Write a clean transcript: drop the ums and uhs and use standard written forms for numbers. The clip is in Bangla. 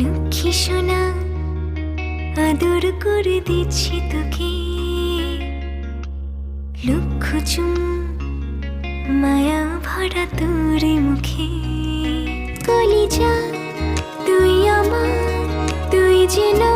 লক্ষ্মী সোনা আদর করে দিচ্ছি তোকে, লক্ষ চুমু মায়া ভরা তোর মুখে। কলিজা তুই আমার, তুই যেন